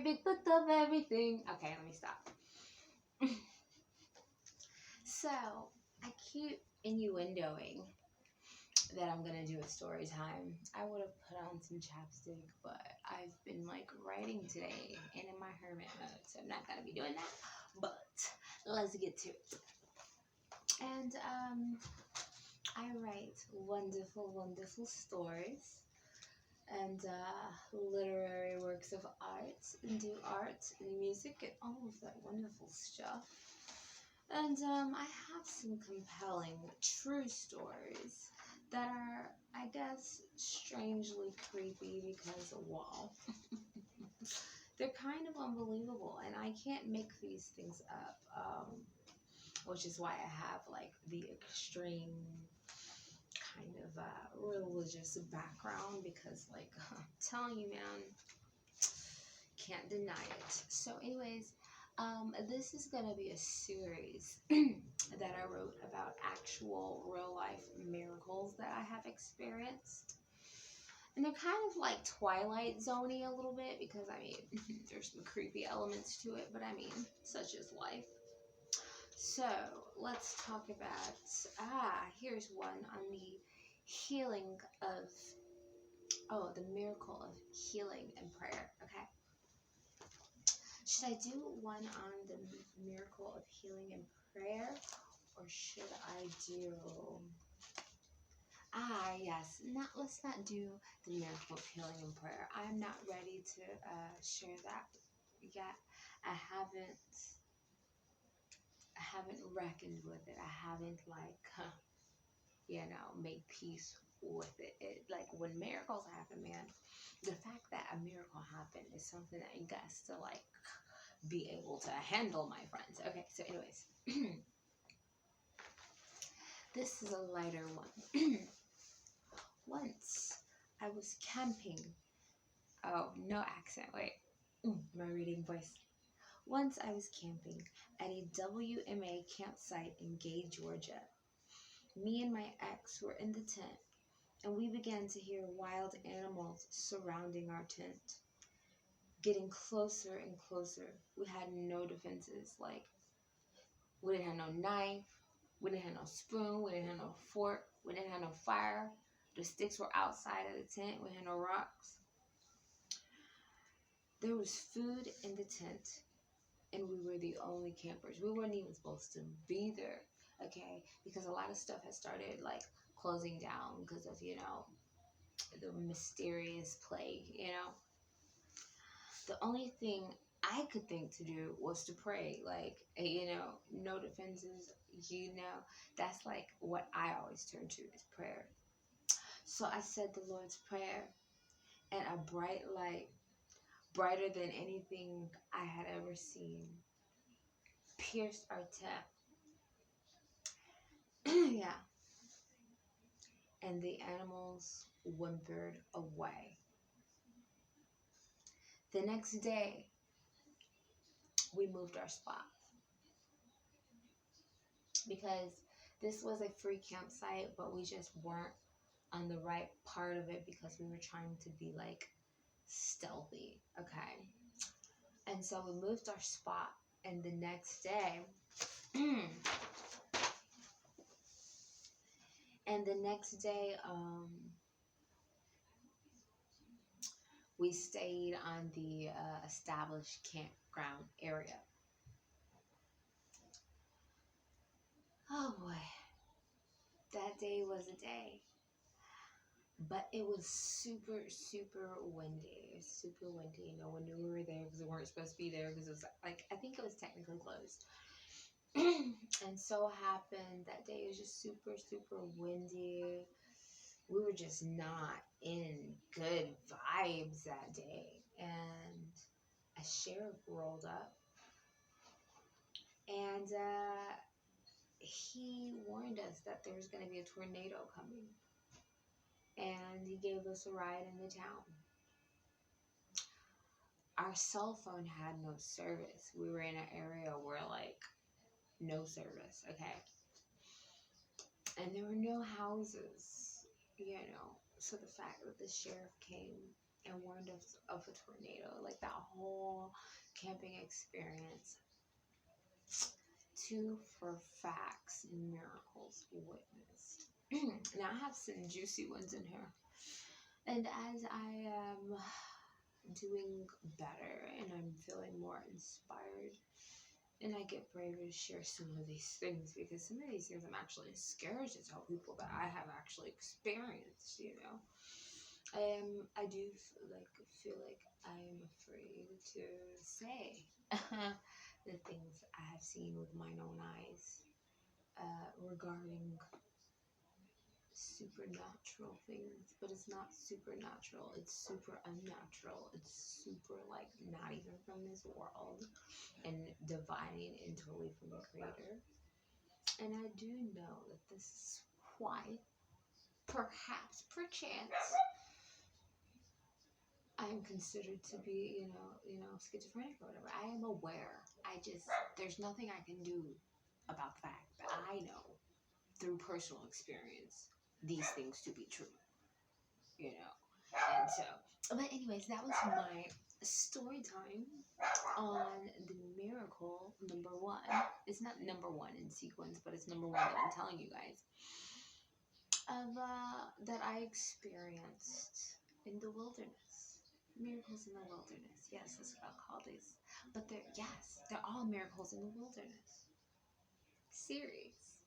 Bigfoot of everything. Okay, let me stop. So, I keep innuendoing that I'm gonna do a story time. I would have put on some chapstick, but I've been like writing today and in my hermit mode, so I'm not gonna be doing that. But let's get to it. And I write wonderful, wonderful stories and literary works of art and music and all of that wonderful stuff. And I have some compelling true stories that are, I guess, strangely creepy because, well, they're kind of unbelievable, and I can't make these things up, which is why I have, like, the extreme kind of religious background, because, like, I'm telling you, man, can't deny it. So, anyways, this is going to be a series that I wrote about actual real-life miracles that I have experienced. And they're kind of like Twilight Zone-y a little bit because, I mean, there's some creepy elements to it, but I mean, such is life. So, let's talk about, here's one on the healing of, the miracle of healing and prayer, okay? Should I do one on the miracle of healing and prayer, or should I do... yes. Let's not do the miracle of healing and prayer. I'm not ready to share that yet. I haven't reckoned with it. I haven't, like, made peace with it. Like, when miracles happen, man, the fact that a miracle happened is something that you guys to, like, be able to handle, my friends. Okay, so anyways, this is a lighter one. Once I was camping. Oh, no accent. Wait. My reading voice. Once I was camping at a WMA campsite in Gay, Georgia. Me and my ex were in the tent, and we began to hear wild animals surrounding our tent. Getting closer and closer. We had no defenses. Like, we didn't have no knife. We didn't have no spoon. We didn't have no fork. We didn't have no fire. The sticks were outside of the tent. We had no rocks. There was food in the tent, and we were the only campers. We weren't even supposed to be there, okay? Because a lot of stuff has started, like, closing down because of, the mysterious plague, The only thing I could think to do was to pray, like, no defenses, that's like what I always turn to is prayer. So I said the Lord's Prayer, and a bright light, brighter than anything I had ever seen, pierced our tent. Yeah. And the animals whimpered away. The next day, we moved our spot because this was a free campsite, but we just weren't on the right part of it because we were trying to be, like, stealthy, okay? And so we moved our spot, and the next day, we stayed on the established campground area. Oh boy, that day was a day. But it was super, super windy. It was super windy. No one knew we were there because we weren't supposed to be there because it was, like, I think it was technically closed. And so happened that day it was just super, super windy. We were just not in good vibes that day. And a sheriff rolled up. And he warned us that there was going to be a tornado coming. And he gave us a ride in the town. Our cell phone had no service. We were in an area where, like, no service, okay? And there were no houses, So the fact that the sheriff came and warned us of a tornado. Like that whole camping experience. Two for facts and miracles witnessed. Now I have some juicy ones in here. And as I am doing better and I'm feeling more inspired, and I get braver to share some of these things, because some of these things I'm actually scared to tell people that I have actually experienced, you know. I do feel like I am afraid to say the things I have seen with mine own eyes regarding supernatural things, but it's not supernatural, it's super unnatural, it's super like not even from this world, and divine and totally from the creator. And I do know that this is why, perhaps, perchance, I am considered to be, schizophrenic or whatever. I am aware. There's nothing I can do about the fact that I know through personal experience these things to be true, you know. And so, but anyways, that was my story time on the miracle number one. It's not number one in sequence, but it's number one that I'm telling you guys of that I experienced in the wilderness. Miracles in the wilderness. Yes, that's what I'll call these. But they're all miracles in the wilderness. Series.